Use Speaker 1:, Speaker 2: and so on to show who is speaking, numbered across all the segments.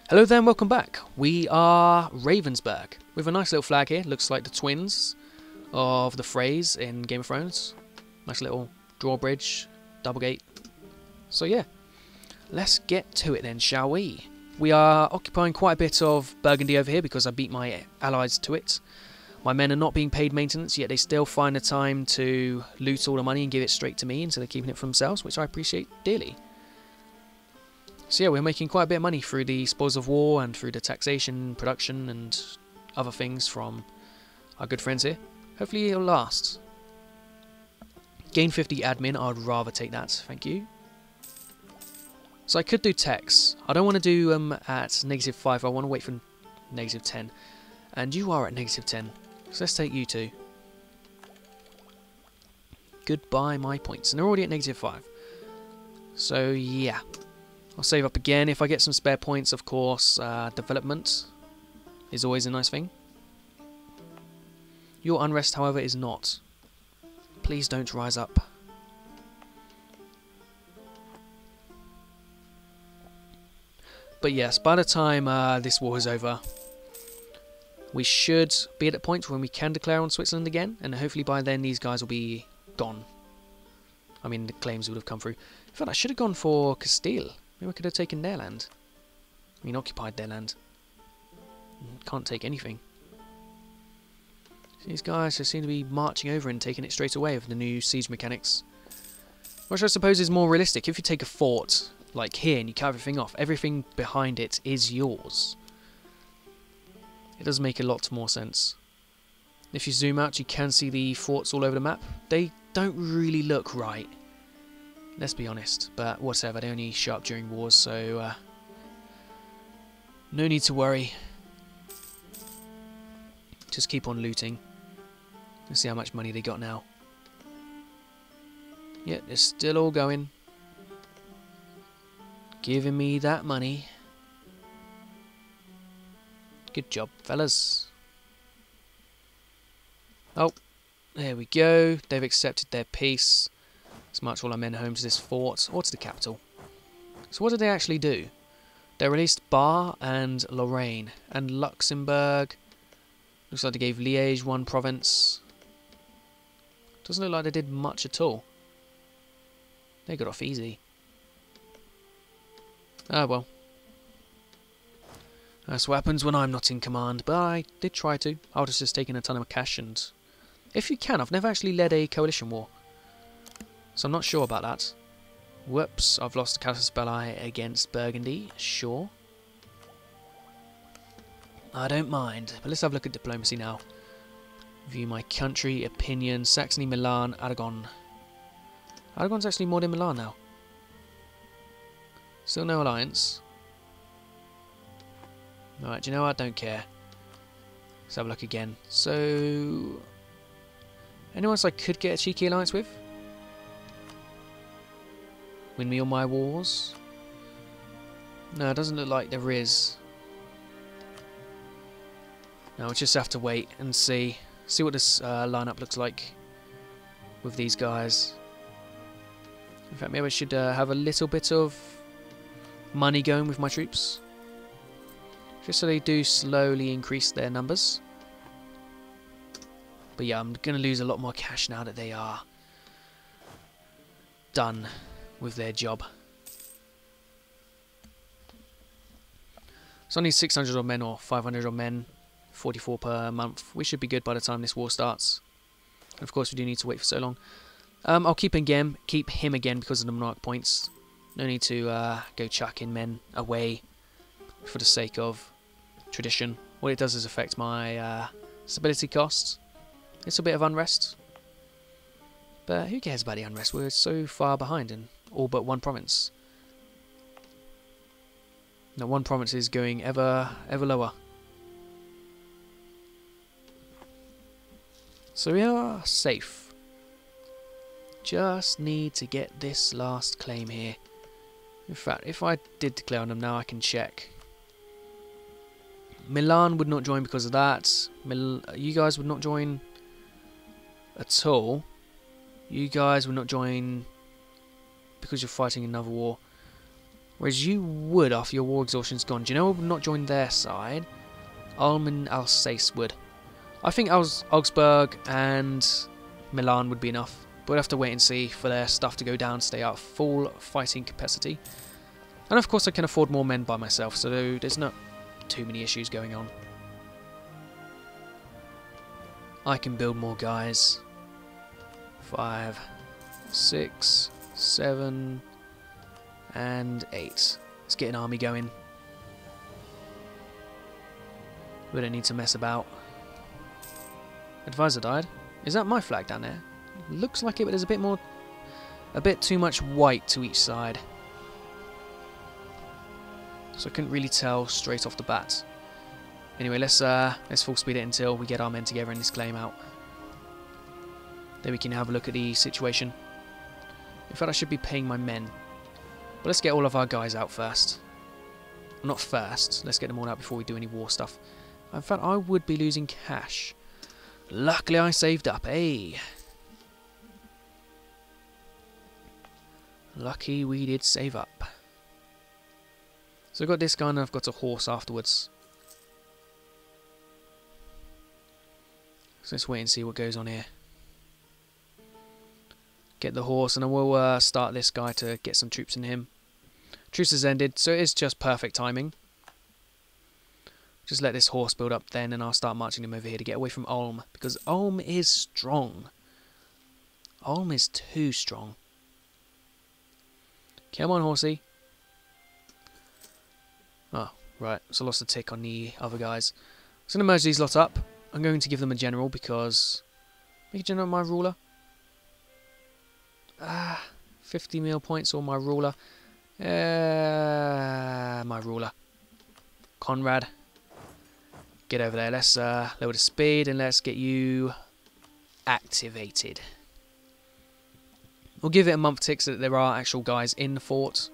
Speaker 1: Hello there and welcome back. We are Ravensburg with a nice little flag here. Looks like the twins of the Freys in Game of Thrones. Nice little drawbridge, double gate. So yeah, let's get to it then, shall we? We are occupying quite a bit of Burgundy over here because I beat my allies to it. My men are not being paid maintenance, yet they still find the time to loot all the money and give it straight to me, and so they're keeping it for themselves, which I appreciate dearly. So yeah, we're making quite a bit of money through the spoils of war and through the taxation, production and other things from our good friends here. Hopefully it'll last. Gain 50 admin, I'd rather take that, thank you. So I could do techs. I don't want to do them at -5, I want to wait for -10. And you are at -10, so let's take you two. Goodbye my points, and they're already at -5. So yeah. I'll save up again. If I get some spare points, of course, development is always a nice thing. Your unrest, however, is not. Please don't rise up. But yes, by the time this war is over, we should be at a point when we can declare on Switzerland again, and hopefully by then these guys will be gone. I mean, the claims would have come through. In fact, I should have gone for Castile. Maybe I could have taken their land. I mean, occupied their land. Can't take anything. These guys just seem to be marching over and taking it straight away with the new siege mechanics. Which I suppose is more realistic. If you take a fort, like here, and you cut everything off, everything behind it is yours. It does make a lot more sense. If you zoom out, you can see the forts all over the map. They don't really look right. Let's be honest, but whatever, they only show up during wars, so no need to worry. Just keep on looting. Let's see how much money they got now. Yeah, they're still all going. Giving me that money. Good job, fellas. Oh, there we go. They've accepted their peace. Let's march all our men home to this fort, or to the capital. So what did they actually do? They released Bar and Lorraine, and Luxembourg. Looks like they gave Liège one province. Doesn't look like they did much at all. They got off easy. Ah well. That's what happens when I'm not in command, but I did try to. I would have just taken a ton of cash and... If you can, I've never actually led a coalition war. So I'm not sure about that. Whoops, I've lost Casus Belli against Burgundy, sure. I don't mind, but let's have a look at diplomacy now. View my country, opinion, Saxony, Milan, Aragon. Aragon's actually more than Milan now. Still no alliance. Alright, do you know what? I don't care. Let's have a look again. So... anyone else I could get a cheeky alliance with? Win me all my wars? No, it doesn't look like there is. No, we'll just have to wait and see. See what this lineup looks like with these guys. In fact, maybe I should have a little bit of money going with my troops. Just so they do slowly increase their numbers. But yeah, I'm going to lose a lot more cash now that they are done with their job. So I need 600 odd men or 500 odd men, 44 per month. We should be good by the time this war starts. And of course we do need to wait for so long. I'll keep him again because of the monarch points. No need to go chucking men away for the sake of tradition. What it does is affect my stability costs. It's a bit of unrest. But who cares about the unrest? We're so far behind in all but one province. Now one province is going ever lower. So we are safe. Just need to get this last claim here. In fact, if I did declare on them now, I can check. Milan would not join because of that. You guys would not join at all. You guys would not join because you're fighting another war. Whereas you would after your war exhaustion's gone. Genoa would not join their side. Ulm and Alsace would. I think Augsburg and Milan would be enough. But we'll have to wait and see for their stuff to go down, stay out of full fighting capacity. And of course I can afford more men by myself, so there's not too many issues going on. I can build more guys. 5, 6, 7, and 8. Let's get an army going. We don't need to mess about. Advisor died. Is that my flag down there? Looks like it, but there's a bit too much white to each side. So I couldn't really tell straight off the bat. Anyway, let's full speed it until we get our men together and this claim out. Then we can have a look at the situation. In fact, I should be paying my men. But let's get all of our guys out first. Not first. Let's get them all out before we do any war stuff. In fact, I would be losing cash. Luckily, I saved up, eh? Lucky we did save up. So I've got this guy and I've got a horse afterwards. So let's wait and see what goes on here. Get the horse and I will start this guy to get some troops in him. Truce has ended, so it is just perfect timing. Just let this horse build up then and I'll start marching him over here to get away from Ulm. Because Ulm is strong. Ulm is too strong. Come on, horsey. Oh, right. So I lost a tick on the other guys. I'm going to merge these lot up. I'm going to give them a general because... Make a general my ruler. 50 mil points or my ruler. My ruler. Conrad. Get over there. Let's lower the speed and let's get you activated. We'll give it a month tick so that there are actual guys in the fort.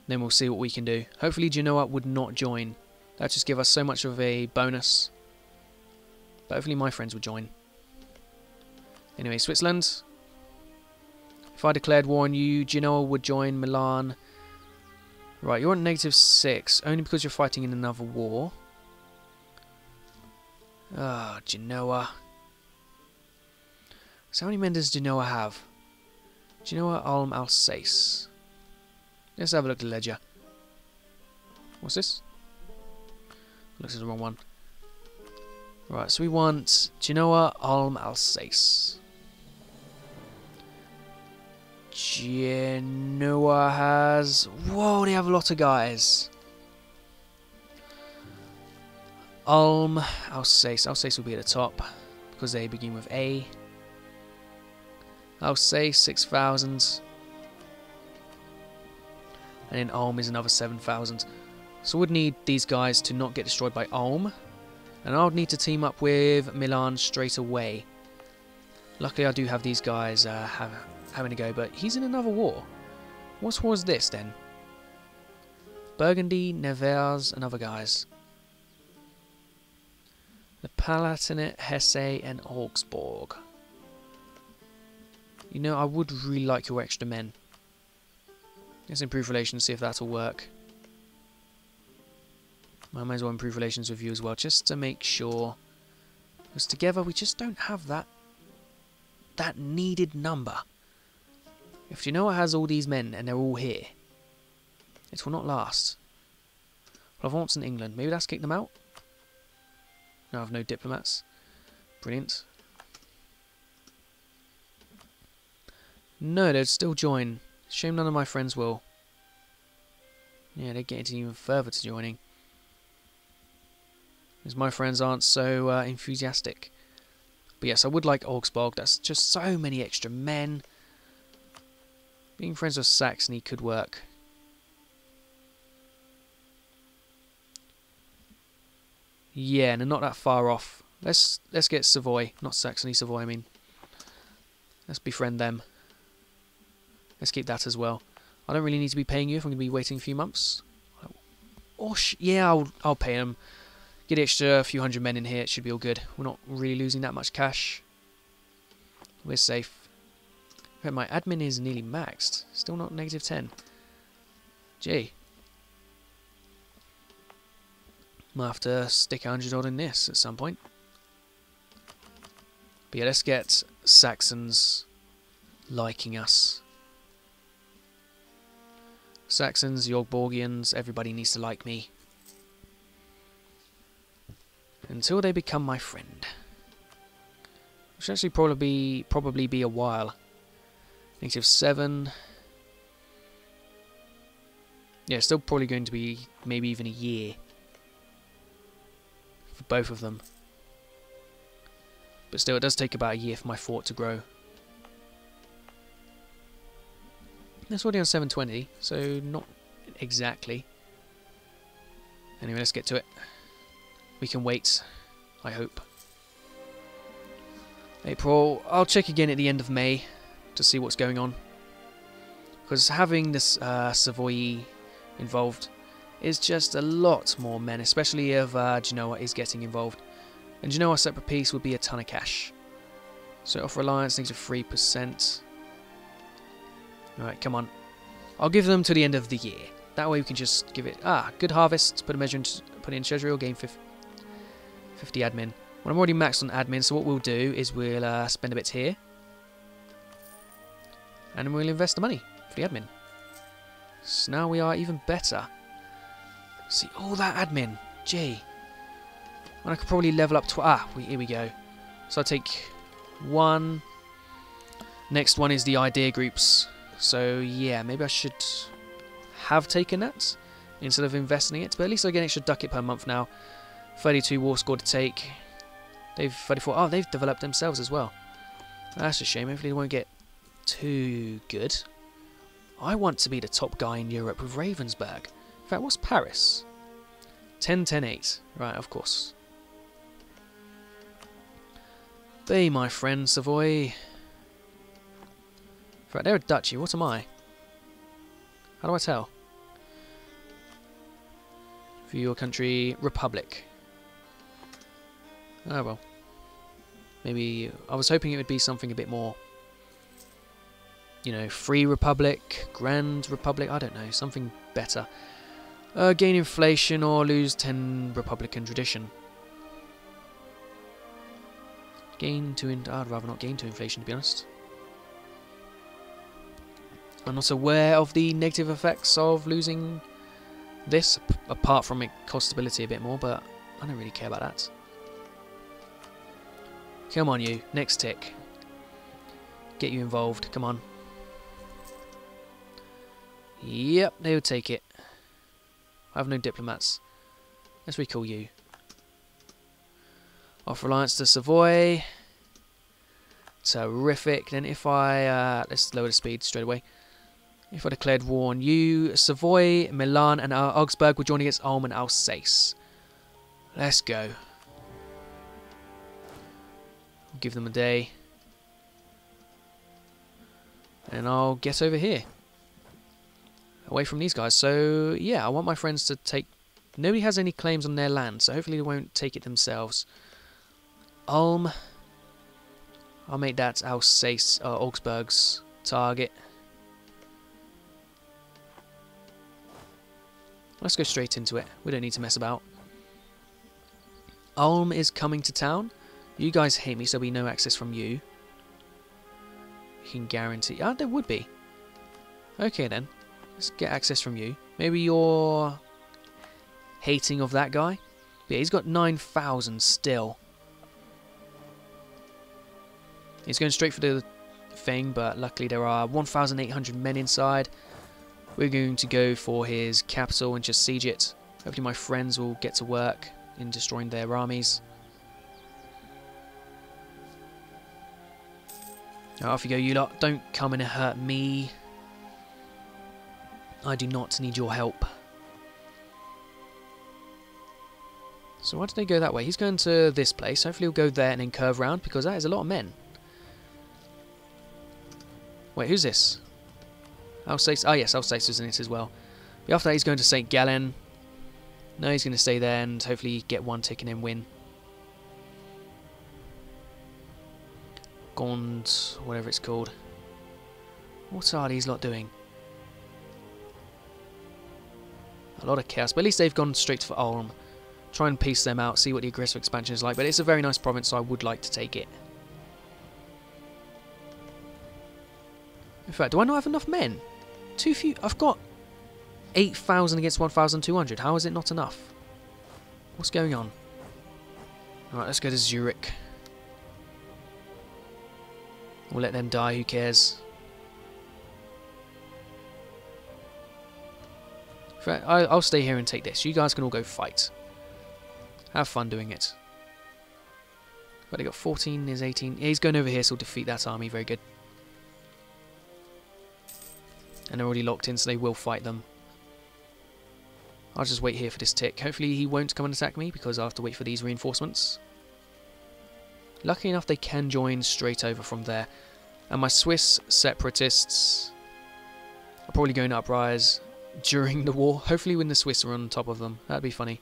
Speaker 1: Then we'll see what we can do. Hopefully Genoa would not join. That'd just give us so much of a bonus. But hopefully my friends would join. Anyway, Switzerland. If I declared war on you, Genoa would join Milan. Right, you're on -6, only because you're fighting in another war. Ah, Genoa. So how many men does Genoa have? Genoa, Ulm, Alsace. Let's have a look at the ledger. What's this? Looks like the wrong one. Right, so we want Genoa, Ulm, Alsace. Genoa has... Whoa, they have a lot of guys. Ulm, Alsace. Alsace will be at the top because they begin with A. Alsace, 6,000. And then Ulm is another 7,000. So I would need these guys to not get destroyed by Ulm. And I would need to team up with Milan straight away. Luckily I do have these guys having a go, but he's in another war. What war is this then? Burgundy, Nevers, and other guys. The Palatinate, Hesse, and Augsburg. You know, I would really like your extra men. Let's improve relations, see if that'll work. I might as well improve relations with you as well, just to make sure. Because together we just don't have that needed number. If Genoa has all these men and they're all here, it will not last. Well, I've wants in England. Maybe that's kick them out? No, I have no diplomats. Brilliant. No, they'd still join. Shame none of my friends will. Yeah, they're getting even further to joining. Because my friends aren't so enthusiastic. But yes, I would like Augsburg. That's just so many extra men. Being friends with Saxony could work. Yeah, and they're not that far off. Let's get Savoy. Not Saxony, Savoy, I mean. Let's befriend them. Let's keep that as well. I don't really need to be paying you if I'm going to be waiting a few months. Or yeah, I'll pay them. Get the extra few hundred men in here. It should be all good. We're not really losing that much cash. We're safe. In fact, my admin is nearly maxed. Still not negative 10. Gee. Might have to stick 100 odd in this at some point. But yeah, let's get Saxons liking us. Saxons, Yorkborgians, everybody needs to like me. Until they become my friend. Which will actually probably be a while. Negative 7. Yeah, still probably going to be maybe even a year. For both of them. But still, it does take about a year for my fort to grow. That's already on 720, so not exactly. Anyway, let's get to it. We can wait, I hope. April, I'll check again at the end of May to see what's going on. Because having this Savoy involved is just a lot more men, especially if Genoa is getting involved. And Genoa separate piece would be a ton of cash. So off reliance needs a 3%. Alright, come on. I'll give them to the end of the year. That way we can just give it... good harvest. Put it in treasury or gain 50 admin. Well, I'm already maxed on admin, so what we'll do is we'll spend a bit here. And then we'll invest the money for the admin. So now we are even better. See, all that admin. Gee. And I could probably level up... here we go. So I'll take 1. Next one is the idea groups. So yeah, maybe I should have taken that instead of investing it. But at least I get an extra ducat per month now. 32 war score to take. They've 34. Oh, they've developed themselves as well. That's a shame. Hopefully they won't get too good. I want to be the top guy in Europe with Ravensburg. In fact, what's Paris? 10, 10, 8. Right, of course. Be my friend, Savoy. In fact, they're a duchy. What am I? How do I tell? For your country, Republic. Oh well. Maybe I was hoping it would be something a bit more, you know, Free Republic, Grand Republic, I don't know, something better. Gain inflation or lose 10 Republican tradition. I'd rather not gain to inflation, to be honest. I'm not aware of the negative effects of losing this, apart from it cost stability a bit more, but I don't really care about that. Come on you, next tick. Get you involved, come on. Yep, they would take it. I have no diplomats. Let's recall you. Off reliance to Savoy. Terrific. Then if I... let's lower the speed straight away. If I declared war on you, Savoy, Milan and Augsburg will join against Ulm and Alsace. Let's go. I'll give them a day. And I'll get over here. Away from these guys. So, yeah, I want my friends to take... Nobody has any claims on their land, so hopefully they won't take it themselves. Ulm. I'll make that Alsace, Augsburg's target. Let's go straight into it. We don't need to mess about. Ulm is coming to town. You guys hate me, so there'll be no access from you. You can guarantee... there would be. Okay, then. Let's get access from you. Maybe you're hating of that guy. But yeah, he's got 9,000 still. He's going straight for the thing, but luckily there are 1,800 men inside. We're going to go for his capital and just siege it. Hopefully my friends will get to work in destroying their armies. Now off you go, you lot. Don't come and hurt me. I do not need your help. So why did they go that way? He's going to this place. Hopefully he'll go there and then curve round, because that is a lot of men. Wait, who's this? Alsace. Oh yes, Alsace was in it as well. But after that he's going to St. Gallen. No, he's going to stay there and hopefully get one tick and then win. Gond, whatever it's called. What are these lot doing? A lot of chaos, but at least they've gone straight for Ulm. Try and piece them out, see what the aggressive expansion is like, but it's a very nice province, so I would like to take it. In fact, do I not have enough men? Too few. I've got 8,000 against 1,200. How is it not enough? What's going on? Alright, let's go to Zurich. We'll let them die, who cares? In fact, I'll stay here and take this. You guys can all go fight. Have fun doing it. But they got 14, is 18. Yeah, he's going over here, so he'll defeat that army. Very good. And they're already locked in, so they will fight them. I'll just wait here for this tick. Hopefully he won't come and attack me, because I'll have to wait for these reinforcements. Lucky enough, they can join straight over from there. And my Swiss separatists are probably going to uprise during the war. Hopefully when the Swiss are on top of them. That'd be funny.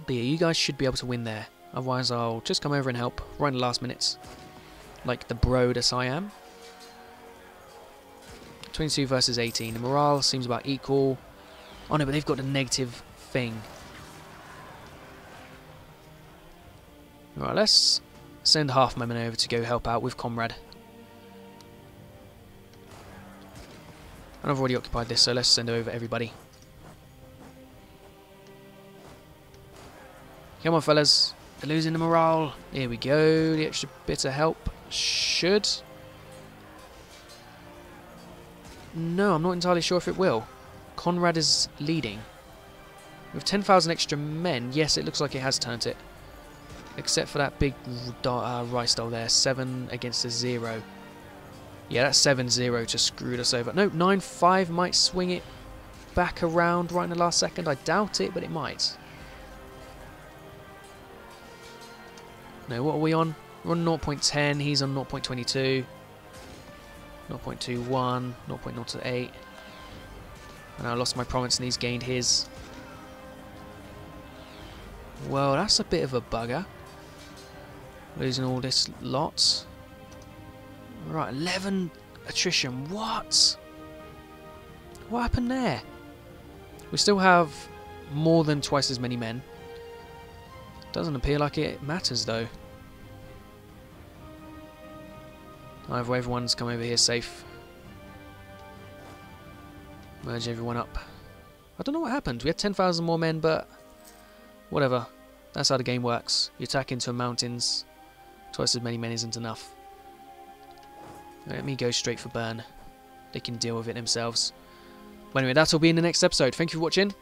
Speaker 1: But yeah, you guys should be able to win there. Otherwise I'll just come over and help right in the last minutes. Like the Brodus I am. 22 versus 18. The morale seems about equal. Oh no, but they've got a negative thing. Alright, let's send half my men over to go help out with Comrade. And I've already occupied this, so let's send over everybody. Come on, fellas. They're losing the morale. Here we go. The extra bit of help should. No, I'm not entirely sure if it will. Conrad is leading. With 10,000 extra men, yes, it looks like it has turned it. Except for that big rice doll there. 7 against a 0. Yeah, that 7-0 just screwed us over. No, 9-5 might swing it back around right in the last second. I doubt it, but it might. No, what are we on? We're on 0.10. He's on 0.22. 0.21. 0.08. And I lost my province and he's gained his. Well, that's a bit of a bugger. Losing all this lot. Right, 11 attrition. What? What happened there? We still have more than twice as many men. Doesn't appear like it matters though. Either way, everyone's come over here safe. Merge everyone up. I don't know what happened. We had 10,000 more men, but whatever. That's how the game works. You attack into mountains. Twice as many men isn't enough. Let me go straight for Bern. They can deal with it themselves. But anyway, that'll be in the next episode. Thank you for watching.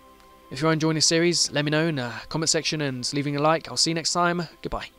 Speaker 1: If you're enjoying this series, let me know in the comment section and leaving a like. I'll see you next time. Goodbye.